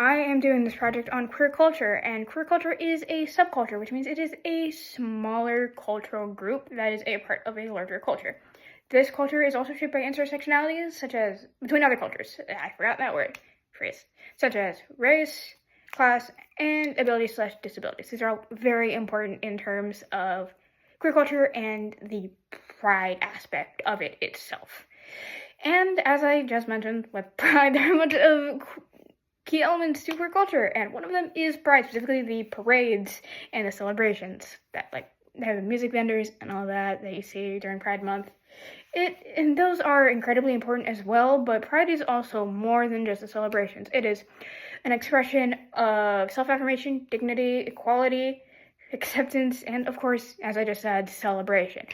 I am doing this project on queer culture, and queer culture is a subculture, which means it is a smaller cultural group that is a part of a larger culture. This culture is also shaped by intersectionalities, such as between other cultures. I forgot that phrase, such as race, class, and ability/disabilities. These are all very important in terms of queer culture and the pride aspect of it itself. And as I just mentioned, with pride, there are a bunch of key elements to queer culture, and one of them is pride, specifically the parades and the celebrations that, they have the music vendors and all that you see during Pride Month. And those are incredibly important as well, but pride is also more than just the celebrations. It is an expression of self-affirmation, dignity, equality, acceptance, and of course, as I just said, celebration.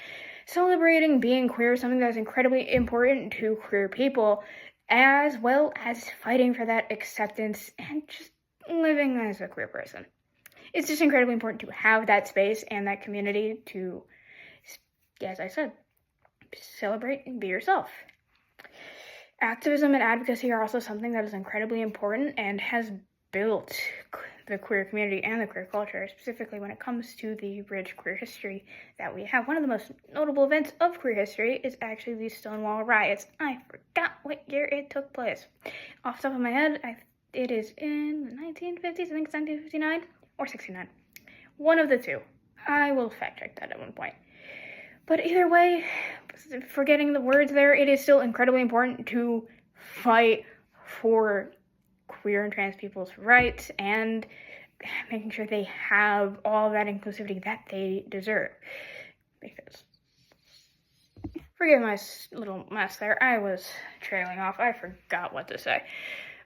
Celebrating being queer is something that is incredibly important to queer people, as well as fighting for that acceptance and just living as a queer person. It's just incredibly important to have that space and that community to, as I said, celebrate and be yourself. Activism and advocacy are also something that is incredibly important and has built the queer community and the queer culture, specifically when it comes to the rich queer history that we have. One of the most notable events of queer history is actually the Stonewall riots. I forgot what year it took place. Off the top of my head, it is in the 1950s. I think it's 1959 or 69. One of the two. I will fact check that at one point. But either way, forgetting the words there, it is still incredibly important to fight for queer and trans people's rights and making sure they have all that inclusivity that they deserve. Because, forgive my little mess there, I was trailing off. I forgot what to say.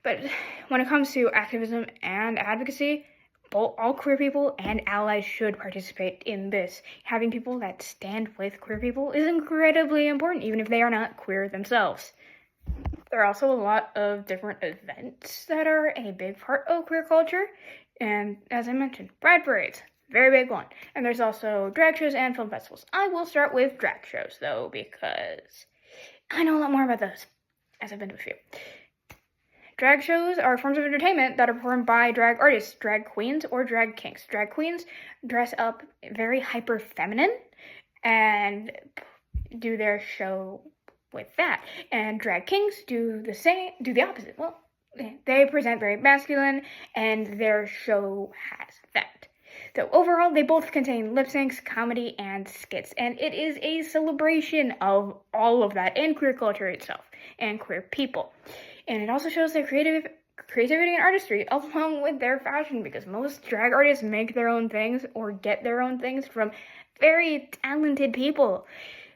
But when it comes to activism and advocacy, all queer people and allies should participate in this. Having people that stand with queer people is incredibly important, even if they are not queer themselves. There are also a lot of different events that are a big part of queer culture, and as I mentioned, pride parades, very big one. And there's also drag shows and film festivals. I will start with drag shows, though, because I know a lot more about those, as I've been to a few. Drag shows are forms of entertainment that are performed by drag artists, drag queens, or drag kings. Drag queens dress up very hyper feminine and do their show with that. And drag kings do the opposite. Well, they present very masculine, and their show has that. So overall, they both contain lip syncs, comedy, and skits, and it is a celebration of all of that and queer culture itself and queer people. And it also shows their creativity and artistry along with their fashion, because most drag artists make their own things or get their own things from very talented people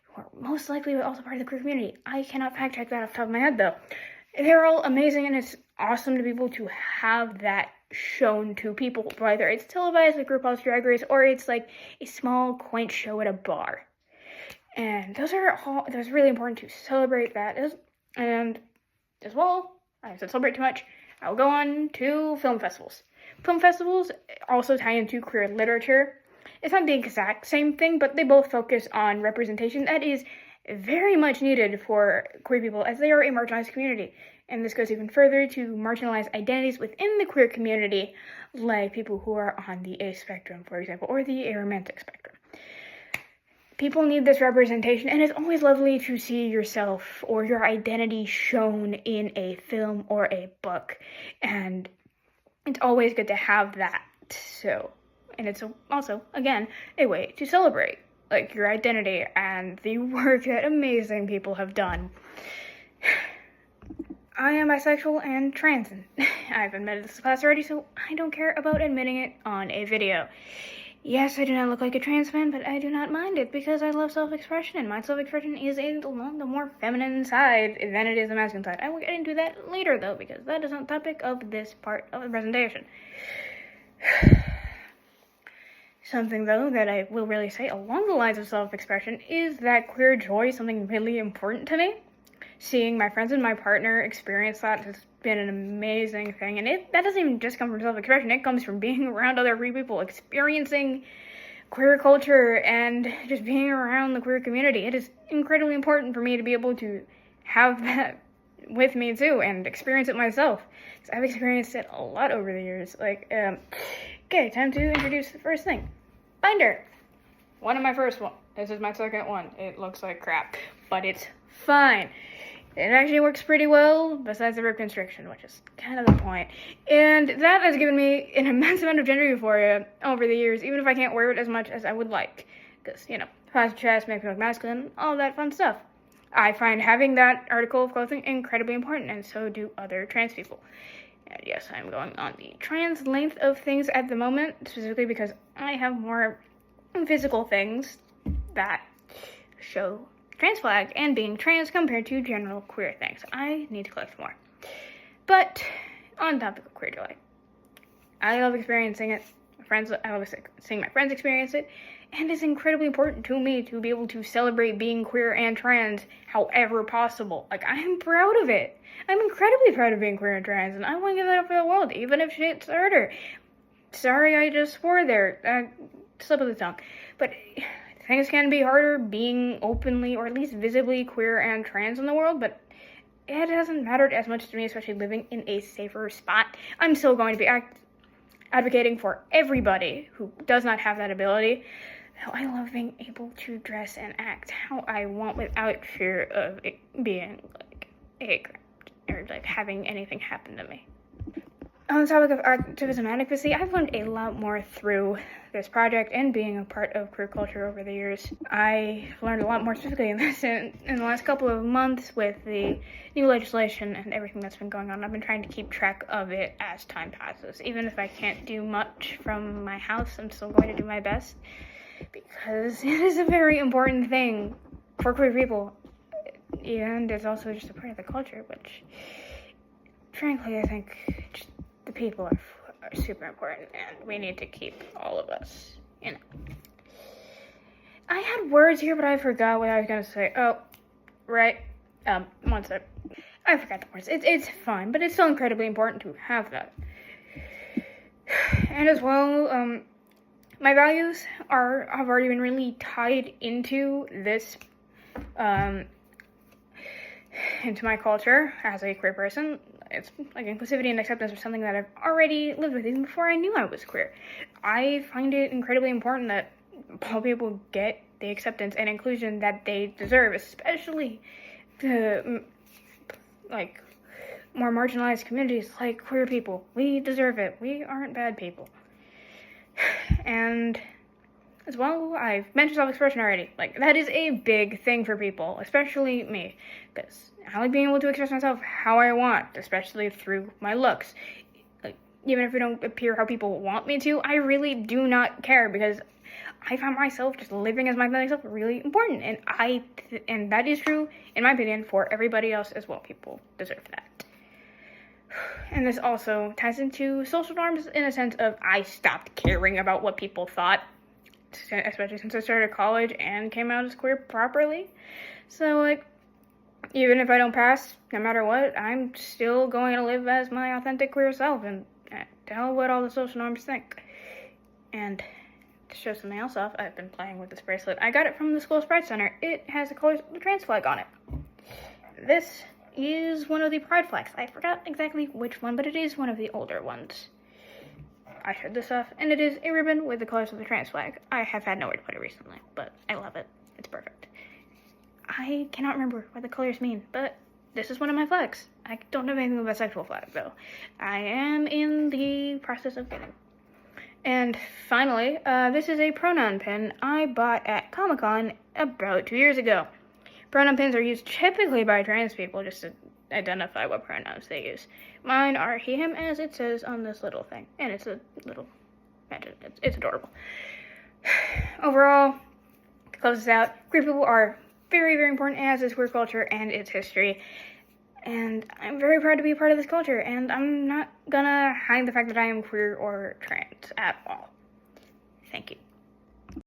who are most likely also part of the queer community. I cannot fact check that off the top of my head, though. They're all amazing, and it's awesome to be able to have that shown to people, whether it's televised like RuPaul's Drag Race or it's like a small, quaint show at a bar. And those really important to celebrate that. And as well, I said celebrate too much, I'll go on to film festivals. Film festivals also tie into queer literature. It's not the exact same thing, but they both focus on representation that is very much needed for queer people, as they are a marginalized community. And this goes even further to marginalized identities within the queer community, like people who are on the A spectrum, for example, or the aromantic spectrum. People need this representation, and it's always lovely to see yourself or your identity shown in a film or a book, and it's always good to have that. And it's also, again, a way to celebrate, like, your identity and the work that amazing people have done. I am bisexual and trans, and I've admitted this class already, so I don't care about admitting it on a video. Yes, I do not look like a trans man, but I do not mind it because I love self-expression, and my self-expression is along the more feminine side than it is the masculine side. I will get into that later, though, because that is not the topic of this part of the presentation. Something, though, that I will really say along the lines of self-expression is that queer joy is something really important to me. Seeing my friends and my partner experience that has been an amazing thing, and that doesn't even just come from self-expression. It comes from being around other queer people, experiencing queer culture, and just being around the queer community. It is incredibly important for me to be able to have that with me too and experience it myself. Because I've experienced it a lot over the years. Okay, time to introduce the first thing. Binder. One of my first one. This is my second one. It looks like crap, but it's fine. It actually works pretty well, besides the rib constriction, which is kind of the point. And that has given me an immense amount of gender euphoria over the years, even if I can't wear it as much as I would like. Because, fast chest makes me look masculine, all that fun stuff. I find having that article of clothing incredibly important, and so do other trans people. And yes, I'm going on the trans length of things at the moment, specifically because I have more physical things that show trans flag and being trans compared to general queer things. I need to collect more. But on topic of queer joy, I love experiencing it. I love seeing my friends experience it, and it's incredibly important to me to be able to celebrate being queer and trans however possible. I am proud of it. I'm incredibly proud of being queer and trans, and I want to give that up for the world, even if shit's harder. Sorry, I just swore there. Slip of the tongue. But things can be harder being openly or at least visibly queer and trans in the world, but it hasn't mattered as much to me, especially living in a safer spot. I'm still going to be advocating for everybody who does not have that ability. I love being able to dress and act how I want without fear of it being a crime or having anything happen to me. On the topic of activism advocacy, I've learned a lot more through this project and being a part of queer culture over the years. I've learned a lot more specifically in this in the last couple of months with the new legislation and everything that's been going on. I've been trying to keep track of it as time passes. Even if I can't do much from my house, I'm still going to do my best because it is a very important thing for queer people. And it's also just a part of the culture, which, frankly, I think just the people are super important, and we need to keep all of us, I had words here, but I forgot what I was going to say. Oh, right. One sec. I forgot the words. It's fine, but it's still incredibly important to have that. And as well, my values have already been really tied into this, into my culture as a queer person. It's inclusivity and acceptance are something that I've already lived with even before I knew I was queer. I find it incredibly important that all people get the acceptance and inclusion that they deserve, especially the more marginalized communities like queer people. We deserve it. We aren't bad people. And as well, I've mentioned self-expression already. That is a big thing for people, especially me, because I like being able to express myself how I want, especially through my looks. Even if I don't appear how people want me to, I really do not care, because I find myself just living as my authentic self really important, and that is true, in my opinion, for everybody else as well. People deserve that. And this also ties into social norms in a sense of I stopped caring about what people thought, especially since I started college and came out as queer properly. So, even if I don't pass, no matter what, I'm still going to live as my authentic queer self and tell what all the social norms think. And to show something else off, I've been playing with this bracelet. I got it from the school's Pride Center. It has the trans flag on it. This is one of the Pride flags. I forgot exactly which one, but it is one of the older ones. I showed this off, and it is a ribbon with the colors of the trans flag. I have had nowhere to put it recently, but I love it. It's perfect. I cannot remember what the colors mean, but this is one of my flags. I don't know anything about sexual flag, though. I am in the process of getting. And finally, this is a pronoun pin I bought at Comic-Con about 2 years ago. Pronoun pins are used typically by trans people just to identify what pronouns they use. Mine are he, him, as it says on this little thing. And it's a little magic. It's adorable. Overall, to close this out, queer people are very, very important, as is queer culture and its history. And I'm very proud to be a part of this culture, and I'm not gonna hide the fact that I am queer or trans at all. Thank you.